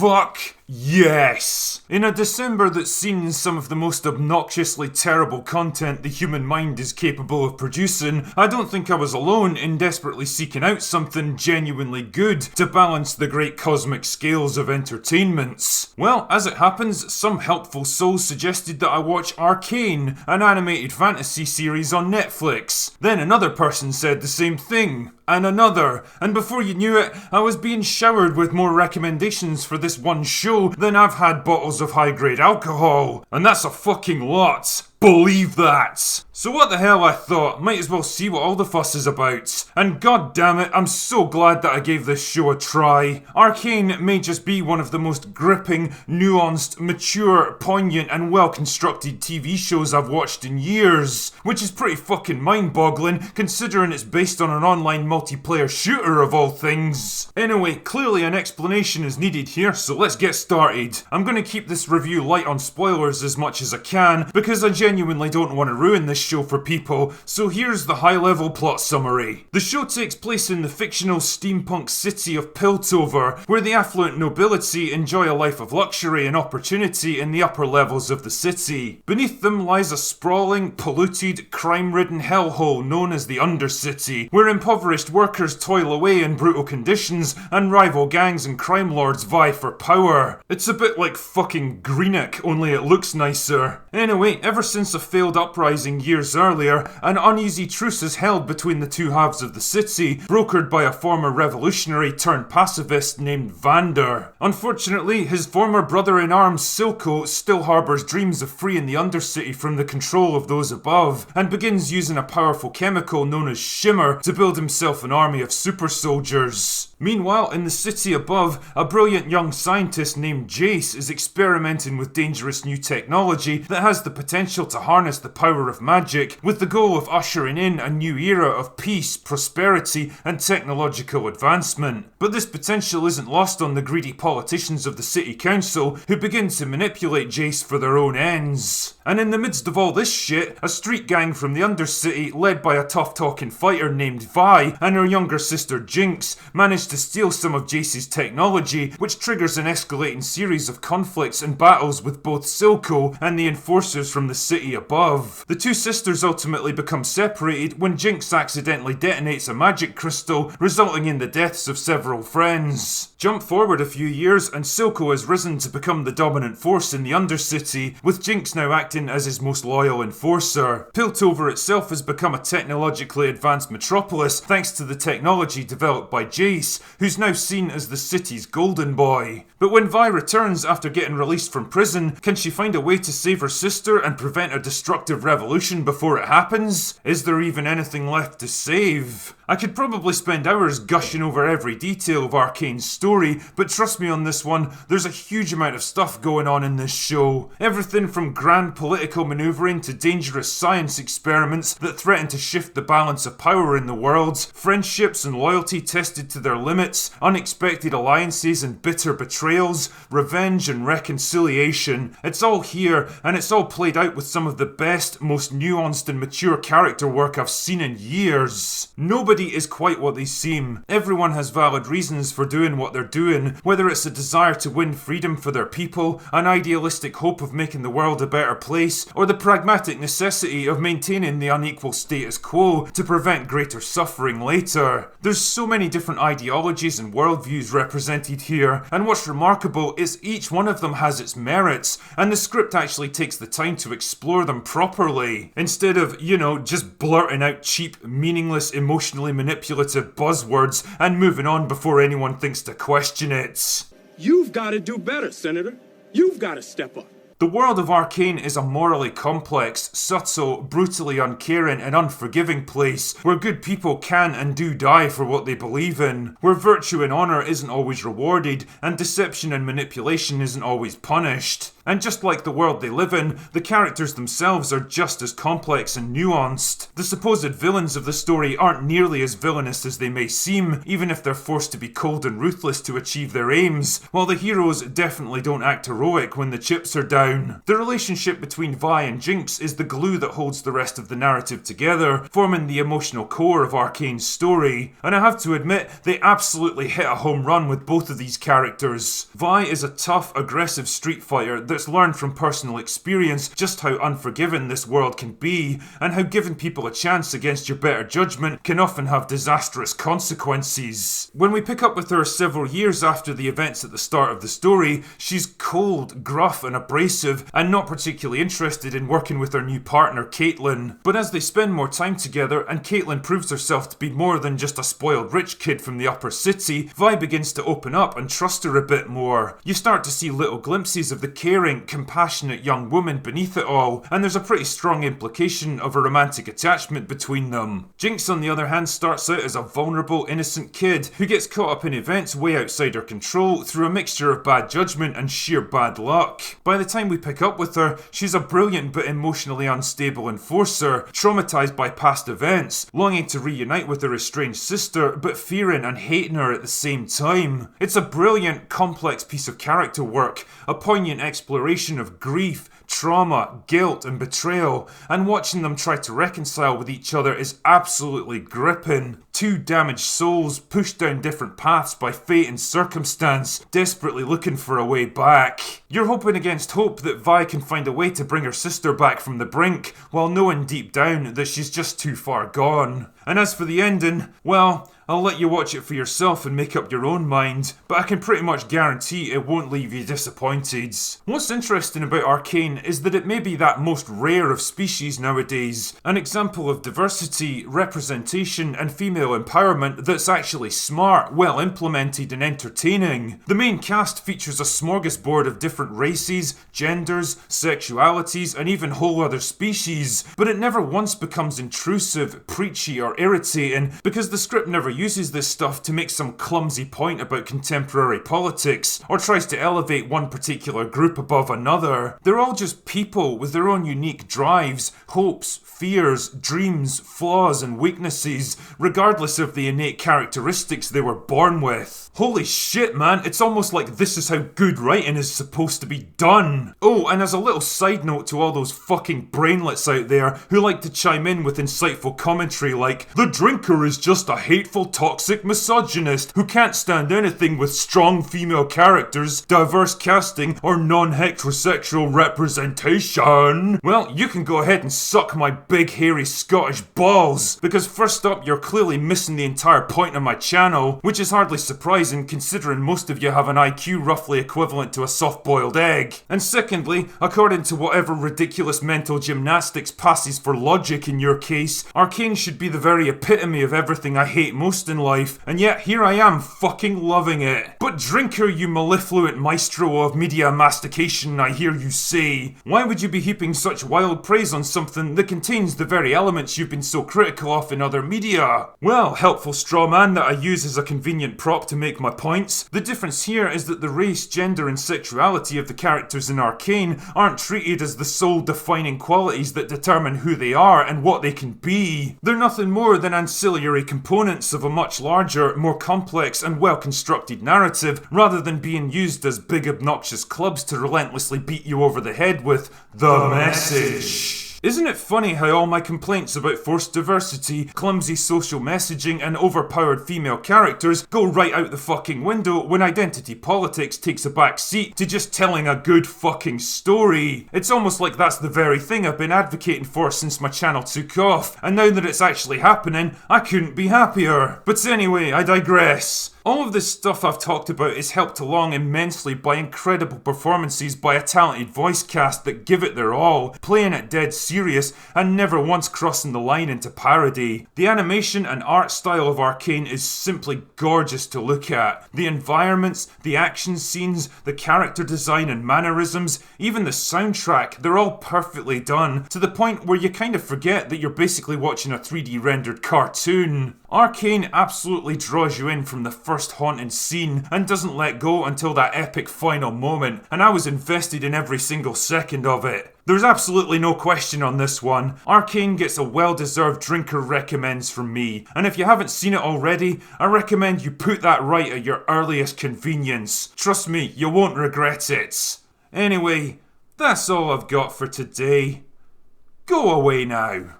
Fuck yes! In a December that's seen some of the most obnoxiously terrible content the human mind is capable of producing, I don't think I was alone in desperately seeking out something genuinely good to balance the great cosmic scales of entertainments. Well, as it happens, some helpful soul suggested that I watch Arcane, an animated fantasy series on Netflix. Then another person said the same thing. And another, and before you knew it, I was being showered with more recommendations for this one show than I've had bottles of high-grade alcohol. And that's a fucking lot. Believe that! So what the hell, I thought, might as well see what all the fuss is about. And god damn it, I'm so glad that I gave this show a try. Arcane may just be one of the most gripping, nuanced, mature, poignant and well-constructed TV shows I've watched in years. Which is pretty fucking mind-boggling, considering it's based on an online multiplayer shooter of all things. Anyway, clearly an explanation is needed here, so let's get started. I'm gonna keep this review light on spoilers as much as I can, because I genuinely don't want to ruin this show for people, so here's the high-level plot summary. The show takes place in the fictional steampunk city of Piltover, where the affluent nobility enjoy a life of luxury and opportunity in the upper levels of the city. Beneath them lies a sprawling, polluted, crime-ridden hellhole known as the Undercity, where impoverished workers toil away in brutal conditions and rival gangs and crime lords vie for power. It's a bit like fucking Greenock, only it looks nicer. Anyway, ever since a failed uprising years earlier, an uneasy truce is held between the two halves of the city, brokered by a former revolutionary turned pacifist named Vander. Unfortunately, his former brother-in-arms Silco still harbours dreams of freeing the Undercity from the control of those above, and begins using a powerful chemical known as Shimmer to build himself an army of super soldiers. Meanwhile, in the city above, a brilliant young scientist named Jace is experimenting with dangerous new technology that has the potential to harness the power of magic, with the goal of ushering in a new era of peace, prosperity, and technological advancement. But this potential isn't lost on the greedy politicians of the city council, who begin to manipulate Jace for their own ends. And in the midst of all this shit, a street gang from the Undercity, led by a tough-talking fighter named Vi and her younger sister Jinx, manage to steal some of Jace's technology, which triggers an escalating series of conflicts and battles with both Silco and the enforcers from the city above. The two sisters ultimately become separated when Jinx accidentally detonates a magic crystal, resulting in the deaths of several friends. Jump forward a few years and Silco has risen to become the dominant force in the Undercity, with Jinx now acting as his most loyal enforcer. Piltover itself has become a technologically advanced metropolis thanks to the technology developed by Jace, who's now seen as the city's golden boy. But when Vi returns after getting released from prison, can she find a way to save her sister and prevent a destructive revolution before it happens? Is there even anything left to save? I could probably spend hours gushing over every detail of Arcane's story, but trust me on this one, there's a huge amount of stuff going on in this show. Everything from grand political manoeuvring to dangerous science experiments that threaten to shift the balance of power in the world, friendships and loyalty tested to their limits, unexpected alliances and bitter betrayals, revenge and reconciliation. It's all here, and it's all played out with some of the best, most nuanced and mature character work I've seen in years. Nobody is quite what they seem. Everyone has valid reasons for doing what they're doing, whether it's a desire to win freedom for their people, an idealistic hope of making the world a better place, or the pragmatic necessity of maintaining the unequal status quo to prevent greater suffering later. There's so many different ideologies and worldviews represented here, and what's remarkable is each one of them has its merits, and the script actually takes the time to explore them properly, instead of, just blurting out cheap, meaningless, emotionally manipulative buzzwords and moving on before anyone thinks to question it. You've got to do better, Senator. You've got to step up. The world of Arcane is a morally complex, subtle, brutally uncaring and unforgiving place where good people can and do die for what they believe in, where virtue and honour isn't always rewarded and deception and manipulation isn't always punished. And just like the world they live in, the characters themselves are just as complex and nuanced. The supposed villains of the story aren't nearly as villainous as they may seem, even if they're forced to be cold and ruthless to achieve their aims, while the heroes definitely don't act heroic when the chips are down. The relationship between Vi and Jinx is the glue that holds the rest of the narrative together, forming the emotional core of Arcane's story, and I have to admit, they absolutely hit a home run with both of these characters. Vi is a tough, aggressive street fighter that's learned from personal experience just how unforgiving this world can be, and how giving people a chance against your better judgment can often have disastrous consequences. When we pick up with her several years after the events at the start of the story, she's cold, gruff and abrasive, and not particularly interested in working with her new partner Caitlin. But as they spend more time together and Caitlin proves herself to be more than just a spoiled rich kid from the upper city, Vi begins to open up and trust her a bit more. You start to see little glimpses of the caring, compassionate young woman beneath it all, and there's a pretty strong implication of a romantic attachment between them. Jinx, on the other hand, starts out as a vulnerable, innocent kid who gets caught up in events way outside her control through a mixture of bad judgment and sheer bad luck. By the time we pick up with her, she's a brilliant but emotionally unstable enforcer, traumatized by past events, longing to reunite with her estranged sister, but fearing and hating her at the same time. It's a brilliant, complex piece of character work, a poignant exploration of grief, trauma, guilt and betrayal, and watching them try to reconcile with each other is absolutely gripping. Two damaged souls pushed down different paths by fate and circumstance, desperately looking for a way back. You're hoping against hope that Vi can find a way to bring her sister back from the brink, while knowing deep down that she's just too far gone. And as for the ending, well, I'll let you watch it for yourself and make up your own mind, but I can pretty much guarantee it won't leave you disappointed. What's interesting about Arcane is that it may be that most rare of species nowadays, an example of diversity, representation and female empowerment that's actually smart, well implemented and entertaining. The main cast features a smorgasbord of different races, genders, sexualities and even whole other species, but it never once becomes intrusive, preachy or irritating because the script never uses this stuff to make some clumsy point about contemporary politics, or tries to elevate one particular group above another. They're all just people with their own unique drives, hopes, fears, dreams, flaws and weaknesses, regardless of the innate characteristics they were born with. Holy shit, man, it's almost like this is how good writing is supposed to be done. Oh, and as a little side note to all those fucking brainlets out there who like to chime in with insightful commentary like, the drinker is just a hateful, toxic misogynist who can't stand anything with strong female characters, diverse casting, or non-heterosexual representation. Well, you can go ahead and suck my big hairy Scottish balls, because first up, you're clearly missing the entire point of my channel, which is hardly surprising considering most of you have an IQ roughly equivalent to a soft-boiled egg. And secondly, according to whatever ridiculous mental gymnastics passes for logic in your case, Arcane should be the very epitome of everything I hate most in life, and yet here I am fucking loving it. But drinker, you mellifluent maestro of media mastication, I hear you say, why would you be heaping such wild praise on something that contains the very elements you've been so critical of in other media? Well, helpful straw man that I use as a convenient prop to make my points, the difference here is that the race, gender and sexuality of the characters in Arcane aren't treated as the sole defining qualities that determine who they are and what they can be. They're nothing more than ancillary components of a much larger, more complex and well-constructed narrative, rather than being used as big obnoxious clubs to relentlessly beat you over the head with the message. Isn't it funny how all my complaints about forced diversity, clumsy social messaging and overpowered female characters go right out the fucking window when identity politics takes a back seat to just telling a good fucking story? It's almost like that's the very thing I've been advocating for since my channel took off, and now that it's actually happening, I couldn't be happier. But anyway, I digress. All of this stuff I've talked about is helped along immensely by incredible performances by a talented voice cast that give it their all, playing it dead serious serious and never once crossing the line into parody. The animation and art style of Arcane is simply gorgeous to look at. The environments, the action scenes, the character design and mannerisms, even the soundtrack, they're all perfectly done, to the point where you kind of forget that you're basically watching a 3D rendered cartoon. Arcane absolutely draws you in from the first haunting scene and doesn't let go until that epic final moment, and I was invested in every single second of it. There's absolutely no question on this one. Arcane gets a well-deserved drinker recommends from me, and if you haven't seen it already, I recommend you put that right at your earliest convenience. Trust me, you won't regret it. Anyway, that's all I've got for today. Go away now.